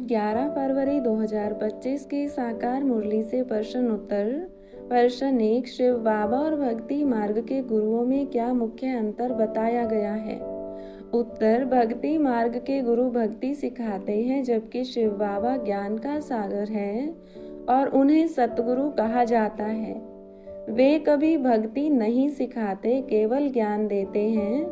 11 फरवरी 2025 की साकार मुरली से प्रश्न उत्तर। प्रश्न 1, शिव बाबा और भक्ति मार्ग के गुरुओं में क्या मुख्य अंतर बताया गया है? उत्तर, भक्ति मार्ग के गुरु भक्ति सिखाते हैं, जबकि शिव बाबा ज्ञान का सागर है और उन्हें सतगुरु कहा जाता है। वे कभी भक्ति नहीं सिखाते, केवल ज्ञान देते हैं।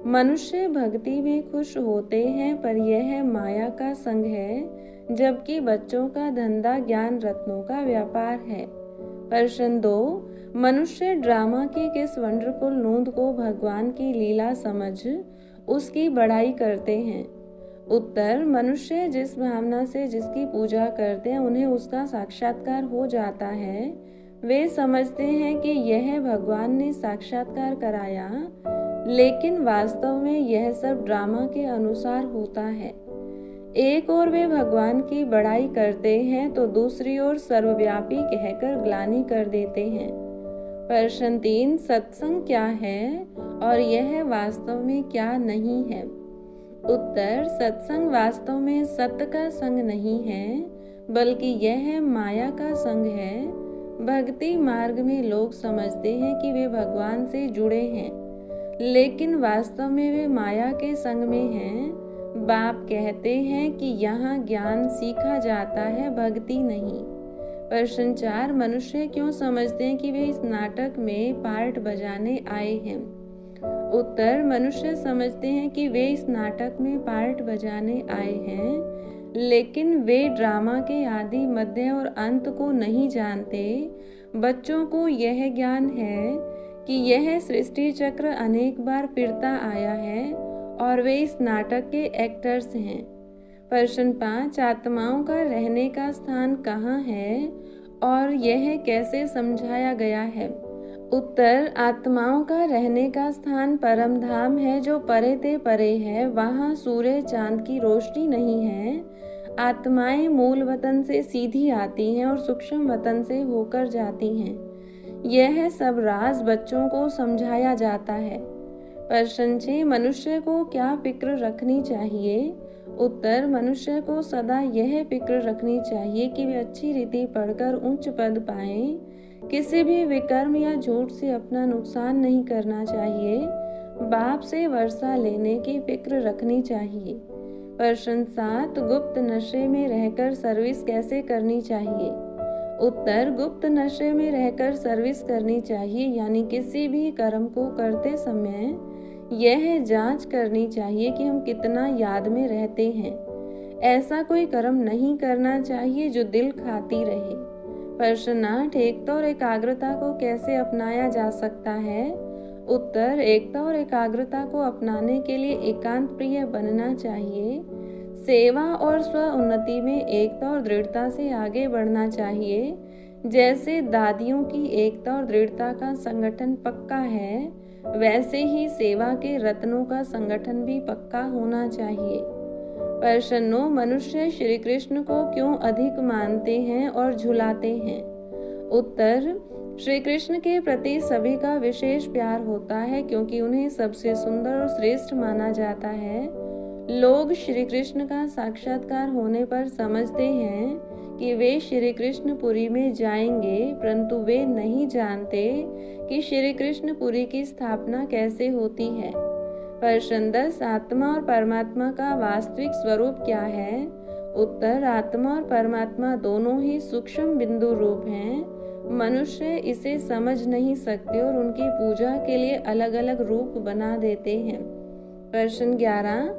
मनुष्य भक्ति में खुश होते हैं, पर यह माया का संग है, जबकि बच्चों का धंधा ज्ञान रत्नों का व्यापार है। प्रश्न 2, मनुष्य ड्रामा की किस वंडरफुल नूंद को भगवान की लीला समझ उसकी बड़ाई करते हैं? उत्तर, मनुष्य जिस भावना से जिसकी पूजा करते हैं, उन्हें उसका साक्षात्कार हो जाता है। वे समझते हैं कि यह भगवान ने साक्षात्कार कराया, लेकिन वास्तव में यह सब ड्रामा के अनुसार होता है। एक ओर वे भगवान की बड़ाई करते हैं, तो दूसरी ओर सर्वव्यापी कहकर ग्लानि कर देते हैं। प्रश्न 3, सत्संग क्या है और यह वास्तव में क्या नहीं है? उत्तर, सत्संग वास्तव में सत्य का संग नहीं है, बल्कि यह माया का संग है। भक्ति मार्ग में लोग समझते हैं कि वे भगवान से जुड़े हैं, लेकिन वास्तव में वे माया के संग में हैं। बाप कहते हैं कि यहाँ ज्ञान सीखा जाता है, भक्ति नहीं। प्रश्न 4, मनुष्य क्यों समझते हैं कि वे इस नाटक में पार्ट बजाने आए हैं? उत्तर, मनुष्य समझते हैं कि वे इस नाटक में पार्ट बजाने आए हैं, लेकिन वे ड्रामा के आदि, मध्य और अंत को नहीं जानते। बच्चों को यह ज्ञान है कि यह सृष्टि चक्र अनेक बार फिरता आया है और वे इस नाटक के एक्टर्स हैं। प्रश्न 5, आत्माओं का रहने का स्थान कहाँ है और यह कैसे समझाया गया है? उत्तर, आत्माओं का रहने का स्थान परम धाम है, जो परे ते परे है। वहाँ सूर्य चांद की रोशनी नहीं है। आत्माएं मूल वतन से सीधी आती हैं और सूक्ष्म वतन से होकर जाती हैं। यह सब राज बच्चों को समझाया जाता है। प्रश्न 6, मनुष्य को क्या फिक्र रखनी चाहिए? उत्तर, मनुष्य को सदा यह फिक्र रखनी चाहिए कि वे अच्छी रीति पढ़कर उच्च पद पाएं। किसी भी विकर्म या झूठ से अपना नुकसान नहीं करना चाहिए। बाप से वर्षा लेने की फिक्र रखनी चाहिए। प्रश्न 7, गुप्त नशे में रहकर सर्विस कैसे करनी चाहिए? उत्तर, गुप्त नशे में रहकर सर्विस करनी चाहिए, यानी किसी भी कर्म को करते समय यह जांच करनी चाहिए कि हम कितना याद में रहते हैं। ऐसा कोई कर्म नहीं करना चाहिए जो दिल खाती रहे। प्रश्न 8, एकता और एकाग्रता को कैसे अपनाया जा सकता है? उत्तर, एकता और एकाग्रता को अपनाने के लिए एकांत प्रिय बनना चाहिए। सेवा और स्व उन्नति में एकता और दृढ़ता से आगे बढ़ना चाहिए। जैसे दादियों की एकता और दृढ़ता का संगठन पक्का है, वैसे ही सेवा के रत्नों का संगठन भी पक्का होना चाहिए। प्रश्न 9, मनुष्य श्री कृष्ण को क्यों अधिक मानते हैं और झुलाते हैं? उत्तर, श्री कृष्ण के प्रति सभी का विशेष प्यार होता है, क्योंकि उन्हें सबसे सुंदर और श्रेष्ठ माना जाता है। लोग श्री कृष्ण का साक्षात्कार होने पर समझते हैं कि वे श्री कृष्णपुरी में जाएंगे, परंतु वे नहीं जानते कि श्री कृष्णपुरी की स्थापना कैसे होती है। प्रश्न 10, आत्मा और परमात्मा का वास्तविक स्वरूप क्या है? उत्तर, आत्मा और परमात्मा दोनों ही सूक्ष्म बिंदु रूप हैं। मनुष्य इसे समझ नहीं सकते और उनकी पूजा के लिए अलग अलग रूप बना देते हैं। प्रश्न 11,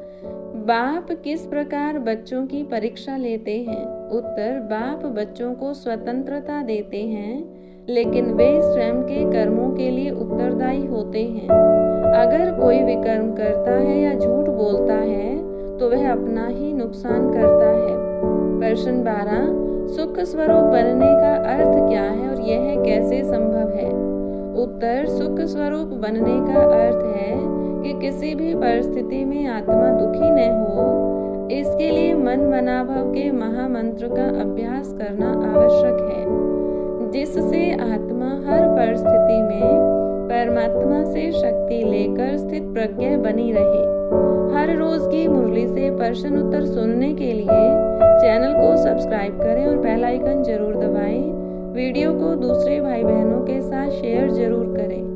बाप किस प्रकार बच्चों की परीक्षा लेते हैं? उत्तर, बाप बच्चों को स्वतंत्रता देते हैं, लेकिन वे स्वयं के कर्मों के लिए उत्तरदायी होते हैं। अगर कोई विकर्म करता है या झूठ बोलता है, तो वह अपना ही नुकसान करता है। प्रश्न 12, सुख स्वरूप बनने का अर्थ क्या है और यह कैसे संभव है? उत्तर, सुख स्वरूप बनने का अर्थ है कि किसी भी परिस्थिति में आत्मा दुखी न हो। इसके लिए मन मनाभव के महामंत्र का अभ्यास करना आवश्यक है, जिससे आत्मा हर परिस्थिति में परमात्मा से शक्ति लेकर स्थित प्रज्ञ बनी रहे। हर रोज की मुरली से प्रश्न उत्तर सुनने के लिए चैनल सब्सक्राइब करें और बेल आइकन ज़रूर दबाएं। वीडियो को दूसरे भाई बहनों के साथ शेयर ज़रूर करें।